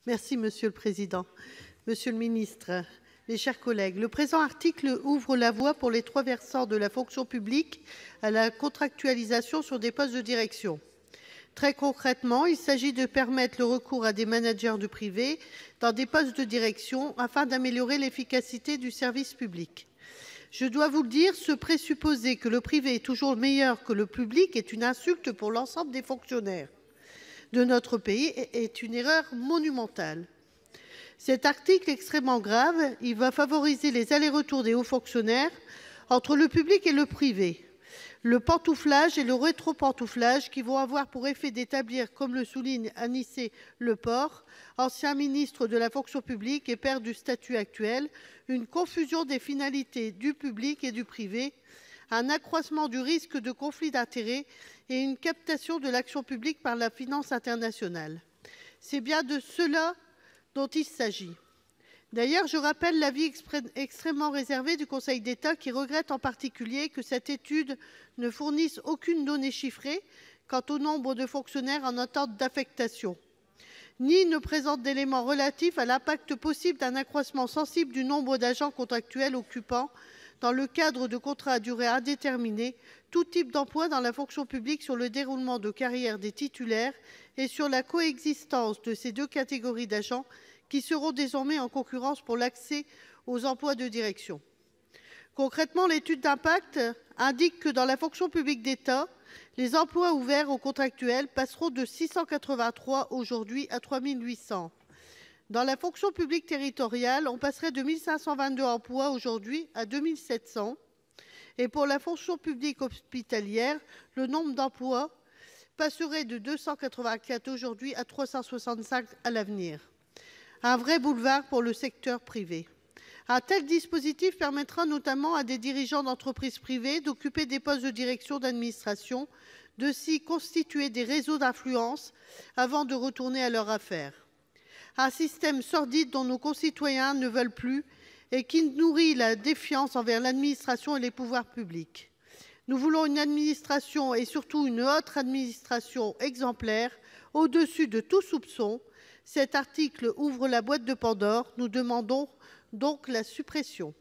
Monsieur le président. Monsieur le ministre, mes chers collègues, le présent article ouvre la voie pour les trois versants de la fonction publique à la contractualisation sur des postes de direction. Très concrètement, il s'agit de permettre le recours à des managers du privé dans des postes de direction afin d'améliorer l'efficacité du service public. Je dois vous le dire, se présupposer que le privé est toujours meilleur que le public est une insulte pour l'ensemble des fonctionnaires de notre pays et est une erreur monumentale. Cet article est extrêmement grave. Il va favoriser les allers-retours des hauts fonctionnaires entre le public et le privé, le pantouflage et le rétro-pantouflage qui vont avoir pour effet d'établir, comme le souligne Anicet Le Pors, ancien ministre de la fonction publique et père du statut actuel, une confusion des finalités du public et du privé, un accroissement du risque de conflit d'intérêts et une captation de l'action publique par la finance internationale. C'est bien de cela dont il s'agit. D'ailleurs, je rappelle l'avis extrêmement réservé du Conseil d'État qui regrette en particulier que cette étude ne fournisse aucune donnée chiffrée quant au nombre de fonctionnaires en attente d'affectation, ni ne présente d'éléments relatifs à l'impact possible d'un accroissement sensible du nombre d'agents contractuels occupant, dans le cadre de contrats à durée indéterminée, tout type d'emploi dans la fonction publique sur le déroulement de carrière des titulaires et sur la coexistence de ces deux catégories d'agents qui seront désormais en concurrence pour l'accès aux emplois de direction. Concrètement, l'étude d'impact indique que dans la fonction publique d'État, les emplois ouverts aux contractuels passeront de 683 aujourd'hui à 3 800. Dans la fonction publique territoriale, on passerait de 1 522 emplois aujourd'hui à 2 700. Et pour la fonction publique hospitalière, le nombre d'emplois passerait de 284 aujourd'hui à 365 à l'avenir. Un vrai boulevard pour le secteur privé. Un tel dispositif permettra notamment à des dirigeants d'entreprises privées d'occuper des postes de direction d'administration, de s'y constituer des réseaux d'influence avant de retourner à leur affaire. Un système sordide dont nos concitoyens ne veulent plus et qui nourrit la défiance envers l'administration et les pouvoirs publics. Nous voulons une administration et surtout une haute administration exemplaire, au-dessus de tout soupçon. Cet article ouvre la boîte de Pandore. Nous demandons donc la suppression.